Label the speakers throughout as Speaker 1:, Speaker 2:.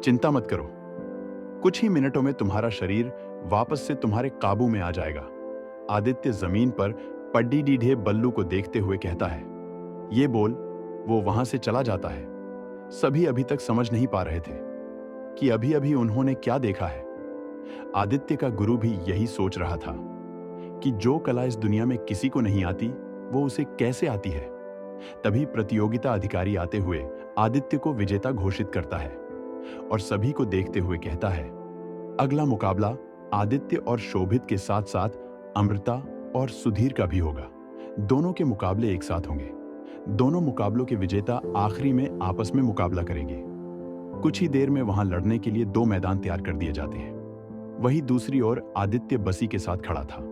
Speaker 1: चिंता मत करो, कुछ ही मिनटों में तुम्हारा शरीर वापस से तुम्हारे काबू में आ जाएगा। आदित्य जमीन पर पड्डी डीढ़े बल्लू को देखते हुए कहता है। ये बोल वो वहां से चला जाता है। सभी अभी तक समझ नहीं पा रहे थे कि अभी अभी उन्होंने क्या देखा है। आदित्य का गुरु भी यही सोच रहा था कि जो कला इस दुनिया में किसी को नहीं आती, वो उसे कैसे आती है। तभी प्रतियोगिता अधिकारी आते हुए आदित्य को विजेता घोषित करता है और सभी को देखते हुए कहता है, अगला मुकाबला आदित्य और शोभित के साथ साथ अमृता और सुधीर का भी होगा। दोनों के मुकाबले एक साथ होंगे। दोनों मुकाबलों के विजेता आखिरी में आपस में मुकाबला करेंगे। कुछ ही देर में वहां लड़ने के लिए दो मैदान तैयार कर दिए जाते हैं। वहीं दूसरी ओर आदित्य बसी के साथ खड़ा था।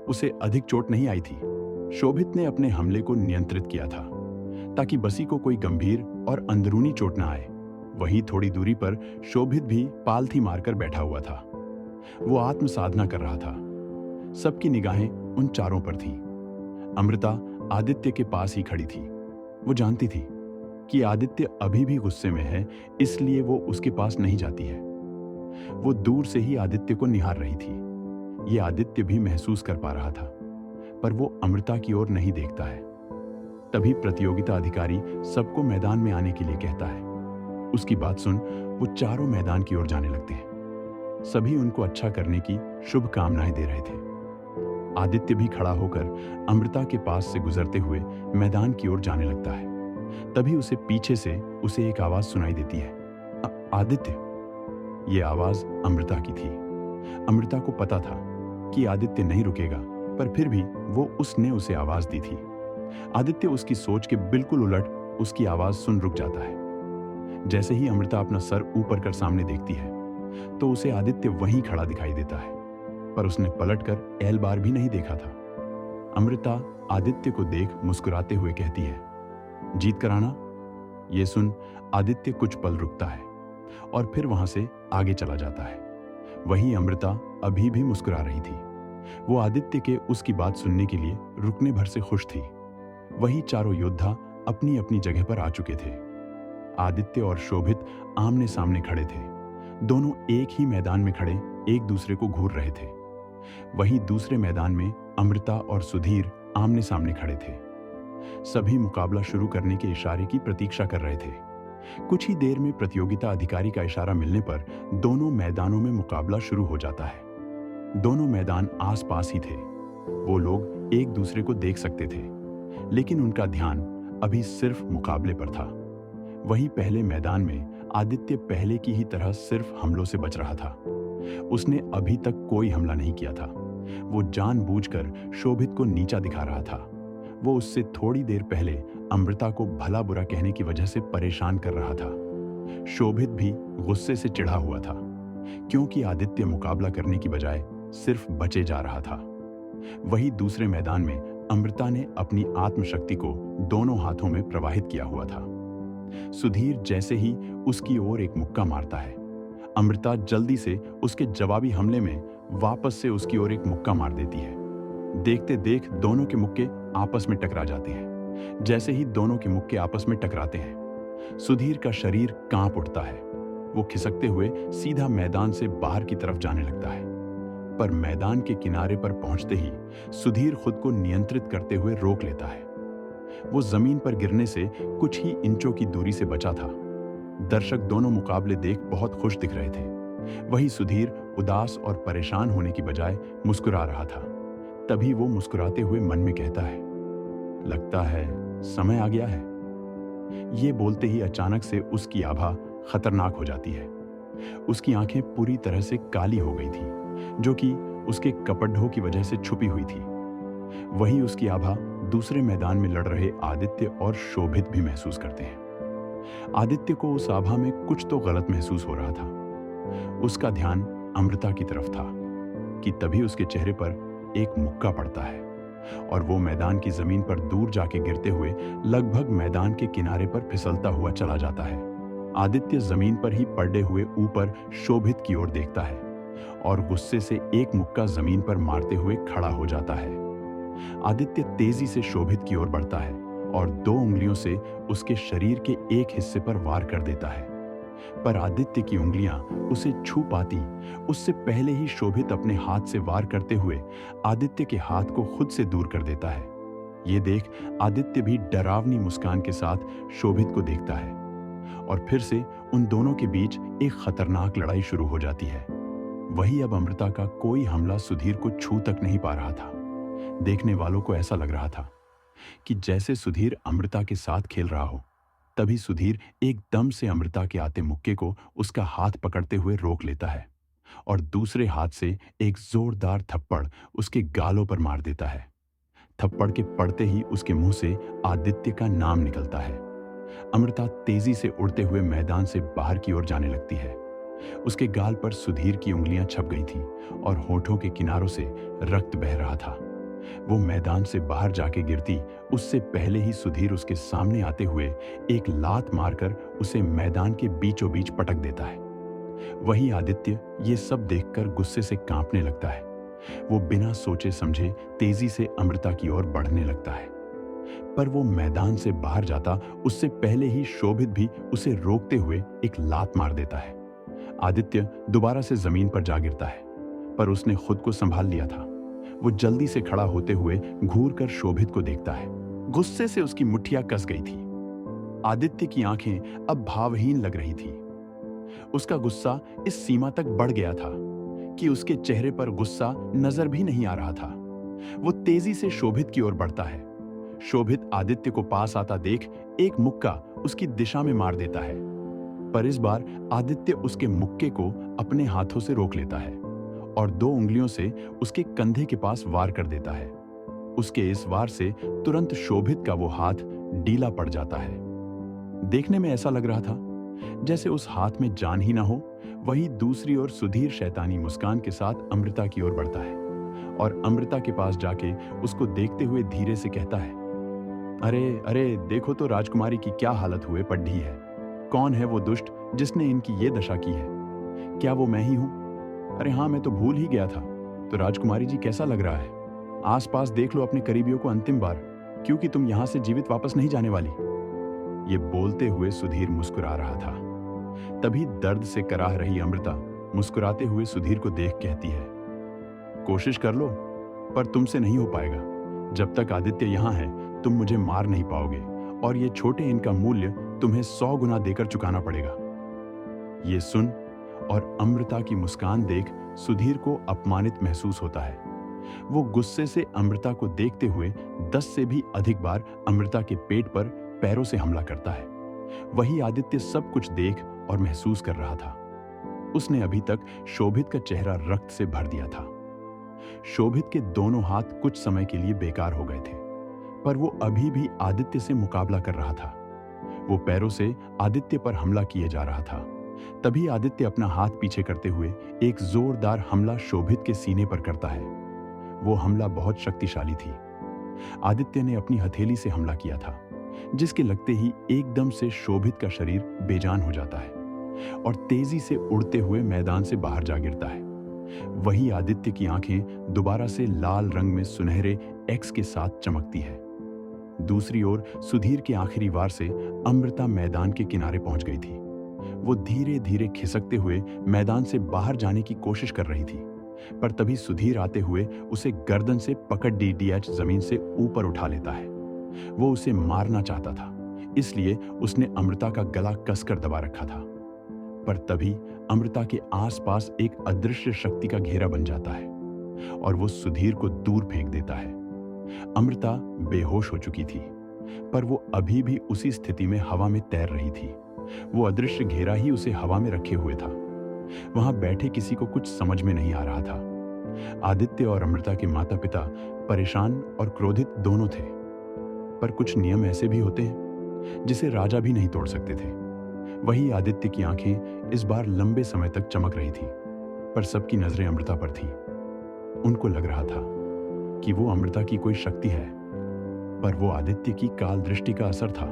Speaker 1: उसे अधिक चोट नहीं आई थी। शोभित ने अपने हमले को नियंत्रित किया था ताकि बसी को कोई गंभीर और अंदरूनी चोट न आए। वहीं थोड़ी दूरी पर शोभित भी पालथी मारकर बैठा हुआ था। वो आत्म साधना कर रहा था। सबकी निगाहें उन चारों पर थीं। अमृता आदित्य के पास ही खड़ी थी। वो जानती थी कि आदित्य अभी भी गुस्से में है, इसलिए वो उसके पास नहीं जाती है। वो दूर से ही आदित्य को निहार रही थी। ये आदित्य भी महसूस कर पा रहा था, पर वो अमृता की ओर नहीं देखता है। तभी प्रतियोगिता अधिकारी सबको मैदान में आने के लिए कहता है। उसकी बात सुन वो चारों मैदान की ओर जाने लगते हैं। सभी उनको अच्छा करने की शुभकामनाएं दे रहे थे। आदित्य भी खड़ा होकर अमृता के पास से गुजरते हुए मैदान की ओर जाने लगता है। तभी उसे पीछे से उसे एक आवाज सुनाई देती है, आदित्य। ये आवाज अमृता की थी। अमृता को पता था कि आदित्य नहीं रुकेगा, पर फिर भी वो उसने उसे आवाज दी थी। आदित्य उसकी सोच के बिल्कुल उलट उसकी आवाज सुन रुक जाता है। जैसे ही अमृता अपना सर ऊपर कर सामने देखती है तो उसे आदित्य वहीं खड़ा दिखाई देता है, पर उसने पलटकर एल बार भी नहीं देखा था। अमृता आदित्य को देख मुस्कुराते हुए कहती है, जीत कर आना। ये सुन आदित्य कुछ पल रुकता है और फिर वहां से आगे चला जाता है। वहीं अमृता अभी भी मुस्कुरा रही थी। वो आदित्य के उसकी बात सुनने के लिए रुकने भर से खुश थी। वही चारों योद्धा अपनी अपनी जगह पर आ चुके थे। आदित्य और शोभित आमने सामने खड़े थे। दोनों एक ही मैदान में खड़े एक दूसरे को घूर रहे थे। वहीं दूसरे मैदान में अमृता और सुधीर आमने सामने खड़े थे। सभी मुकाबला शुरू करने के इशारे की प्रतीक्षा कर रहे थे। कुछ ही देर में प्रतियोगिता अधिकारी का इशारा मिलने पर दोनों मैदानों में मुकाबला शुरू हो जाता है। दोनों मैदान आसपास ही थे। वो लोग एक दूसरे को देख सकते थे, लेकिन उनका ध्यान अभी सिर्फ मुकाबले पर था। वहीं पहले मैदान में आदित्य पहले की ही तरह सिर्फ हमलों से बच रहा था। उसने अभी तक कोई हमला नहीं किया था। वो जानबूझकर शोभित को नीचा दिखा रहा था। वो उससे थोड़ी देर पहले अमृता को भला बुरा कहने की वजह से परेशान कर रहा था। शोभित भी गुस्से से चिढ़ा हुआ था, क्योंकि आदित्य मुकाबला करने की बजाय सिर्फ बचे जा रहा था। वहीं दूसरे मैदान में अमृता ने अपनी आत्मशक्ति को दोनों हाथों में प्रवाहित किया हुआ था। सुधीर जैसे ही उसकी ओर एक मुक्का मारता है, अमृता जल्दी से उसके जवाबी हमले में वापस से उसकी ओर एक मुक्का मार देती है। देखते देख दोनों के मुक्के आपस में टकरा जाते हैं। जैसे ही दोनों के मुक्के आपस में टकराते हैं, सुधीर का शरीर कांप उठता है। वो खिसकते हुए सीधा मैदान से बाहर की तरफ जाने लगता है, पर मैदान के किनारे पर पहुंचते ही सुधीर खुद को नियंत्रित करते हुए रोक लेता है। वो जमीन पर गिरने से कुछ ही इंचों की दूरी से बचा था। दर्शक दोनों मुकाबले देख बहुत खुश दिख रहे थे। वहीं सुधीर उदास और परेशान होने की बजाय मुस्कुरा रहा था। तभी वो मुस्कुराते हुए मन में कहता है, लगता है समय आ गया है। ये बोलते ही अचानक से उसकी आभा खतरनाक हो जाती है। उसकी आंखें पूरी तरह से काली हो गई थी, जो कि उसके कपड़ों की वजह से छुपी हुई थी। वहीं उसकी आभा दूसरे मैदान में लड़ रहे आदित्य और शोभित भी महसूस करते हैं। आदित्य को उस आभा में कुछ तो गलत महसूस हो रहा था। उसका ध्यान अमृता की तरफ था कि तभी उसके चेहरे पर एक मुक्का पड़ता है और वो मैदान की जमीन पर दूर जाके गिरते हुए लगभग मैदान के किनारे पर फिसलता हुआ चला जाता है। आदित्य जमीन पर ही पड़े हुए ऊपर शोभित की ओर देखता है और गुस्से से एक मुक्का जमीन पर मारते हुए खड़ा हो जाता है। आदित्य तेजी से शोभित की ओर बढ़ता है और 2 उंगलियों से उसके शरीर के एक हिस्से पर वार कर देता है। पर आदित्य की उंगलियां उसे छू पाती उससे पहले ही शोभित अपने हाथ से वार करते हुए आदित्य के हाथ को खुद से दूर कर देता है। ये देख आदित्य भी डरावनी मुस्कान के साथ शोभित को देखता है और फिर से उन दोनों के बीच एक खतरनाक लड़ाई शुरू हो जाती है। वही अब अमृता का कोई हमला सुधीर को छू तक नहीं पा रहा था। देखने वालों को ऐसा लग रहा था कि जैसे सुधीर अमृता के साथ खेल रहा हो। तभी सुधीर एकदम से अमृता के आते मुक्के को उसका हाथ पकड़ते हुए रोक लेता है और दूसरे हाथ से एक जोरदार थप्पड़ उसके गालों पर मार देता है। थप्पड़ के पड़ते ही उसके मुंह से आदित्य का नाम निकलता है। अमृता तेजी से उड़ते हुए मैदान से बाहर की ओर जाने लगती है। उसके गाल पर सुधीर की उंगलियां छप गई थीं और होठों के किनारों से रक्त बह रहा था। वो मैदान से बाहर जाके गिरती उससे पहले ही सुधीर उसके सामने आते हुए एक लात मारकर उसे मैदान के बीचों बीच पटक देता है। वही आदित्य ये सब देखकर गुस्से से कांपने लगता है। वो बिना सोचे समझे तेजी से अमृता की ओर बढ़ने लगता है, पर वो मैदान से बाहर जाता उससे पहले ही शोभित भी उसे रोकते हुए एक लात मार देता है। आदित्य दोबारा से जमीन पर जा गिरता है, पर उसने खुद को संभाल लिया था। वो जल्दी से खड़ा होते हुए घूर कर शोभित को देखता है। गुस्से से उसकी मुट्ठियां कस गई थी। आदित्य की आंखें अब भावहीन लग रही थी। उसका गुस्सा इस सीमा तक बढ़ गया था कि उसके चेहरे पर गुस्सा नजर भी नहीं आ रहा था। वो तेजी से शोभित की ओर बढ़ता है। शोभित आदित्य को पास आता देख एक मुक्का उसकी दिशा में मार देता है, पर इस बार आदित्य उसके मुक्के को अपने हाथों से रोक लेता है और दो उंगलियों से उसके कंधे के पास वार कर देता है। उसके इस वार से तुरंत शोभित का वो हाथ ढीला पड़ जाता है। देखने में ऐसा लग रहा था जैसे उस हाथ में जान ही ना हो। वही दूसरी ओर सुधीर शैतानी मुस्कान के साथ अमृता की ओर बढ़ता है और अमृता के पास जाके उसको देखते हुए धीरे से कहता है, अरे अरे देखो तो राजकुमारी की क्या हालत हुए पड्ढी है। कौन है वो दुष्ट जिसने इनकी ये दशा की है? क्या वो मैं ही हूं? अरे हाँ, मैं तो भूल ही गया था। तो राजकुमारी जी कैसा लग रहा है? आसपास देख लो अपने करीबियों को अंतिम बार, क्योंकि तुम यहां से जीवित वापस नहीं जाने वाली। ये बोलते हुए सुधीर मुस्कुरा रहा था। तभी दर्द से कराह रही अमृता मुस्कुराते हुए सुधीर को देख कहती है, कोशिश कर लो, पर तुमसे नहीं हो पाएगा। जब तक आदित्य यहां है तुम मुझे मार नहीं पाओगे और ये छोटे इनका मूल्य तुम्हें 100 गुना देकर चुकाना पड़ेगा। ये सुन और अमृता की मुस्कान देख सुधीर को अपमानित महसूस होता है। वो गुस्से से अमृता को देखते हुए 10 से भी अधिक बार अमृता के पेट पर पैरों से हमला करता है। वही आदित्य सब कुछ देख और महसूस कर रहा था। उसने अभी तक शोभित का चेहरा रक्त से भर दिया था। शोभित के दोनों हाथ कुछ समय के लिए बेकार हो गए थे, पर वो अभी भी आदित्य से मुकाबला कर रहा था। वो पैरों से आदित्य पर हमला किए जा रहा था। तभी आदित्य अपना हाथ पीछे करते हुए एक जोरदार हमला शोभित के सीने पर करता है। वो हमला बहुत शक्तिशाली थी। आदित्य ने अपनी हथेली से हमला किया था, जिसके लगते ही एकदम से शोभित का शरीर बेजान हो जाता है और तेजी से उड़ते हुए मैदान से बाहर जा गिरता है। वही आदित्य की आंखें दोबारा से लाल रंग में सुनहरे एक्स के साथ चमकती है। दूसरी ओर सुधीर के आखिरी वार से अमृता मैदान के किनारे पहुंच गई थी। वो धीरे धीरे खिसकते हुए मैदान से बाहर जाने की कोशिश कर रही थी, पर तभी सुधीर आते हुए उसे गर्दन से पकड़ DDH जमीन से ऊपर उठा लेता है। वो उसे मारना चाहता था, इसलिए उसने अमृता का गला कसकर दबा रखा था, पर तभी अमृता के आसपास एक अदृश्य शक्ति का घेरा बन जाता है और वो सुधीर को दूर फेंक देता है। अमृता बेहोश हो चुकी थी, पर वो अभी भी उसी स्थिति में हवा में तैर रही थी। वो अदृश्य घेरा ही उसे हवा में रखे हुए था। वहां बैठे किसी को कुछ समझ में नहीं आ रहा था। आदित्य और अमृता के माता पिता परेशान और क्रोधित दोनों थे, पर कुछ नियम ऐसे भी होते हैं जिसे राजा भी नहीं तोड़ सकते थे। वही आदित्य की आंखें इस बार लंबे समय तक चमक रही थी, पर सबकी नजरें अमृता पर थी। उनको लग रहा था कि वो अमृता की कोई शक्ति है, पर वो आदित्य की काल दृष्टि का असर था।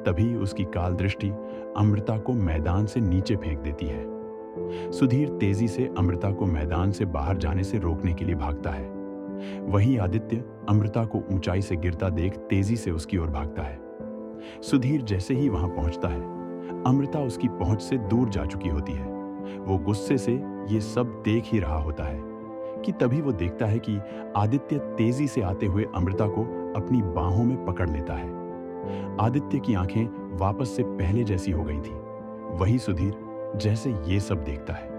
Speaker 1: तभी उसकी काल दृष्टि अमृता को मैदान से नीचे फेंक देती है। सुधीर तेजी से अमृता को मैदान से बाहर जाने से रोकने के लिए भागता है। वही आदित्य अमृता को ऊंचाई से गिरता देख तेजी से उसकी ओर भागता है। सुधीर जैसे ही वहां पहुंचता है, अमृता उसकी पहुंच से दूर जा चुकी होती है। वो गुस्से से ये सब देख ही रहा होता है कि तभी वो देखता है कि आदित्य तेजी से आते हुए अमृता को अपनी बाहों में पकड़ लेता है। आदित्य की आंखें वापस से पहले जैसी हो गई थी। वही सुधीर जैसे ये सब देखता है,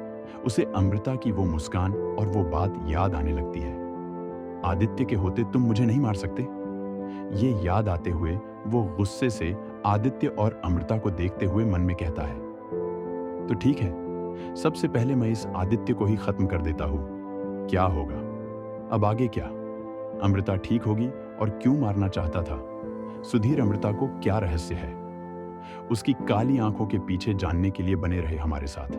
Speaker 1: उसे अमृता की वो मुस्कान और वो बात याद आने लगती है। आदित्य के होते तुम मुझे नहीं मार सकते। ये याद आते हुए वो गुस्से से आदित्य और अमृता को देखते हुए मन में कहता है, तो ठीक है, सबसे पहले मैं इस आदित्य को ही खत्म कर देता हूं। क्या होगा अब आगे क्या? अमृता ठीक होगी और क्यों मारना चाहता था? सुधीर अमृता को क्या रहस्य है? उसकी काली आंखों के पीछे जानने के लिए बने रहे हमारे साथ।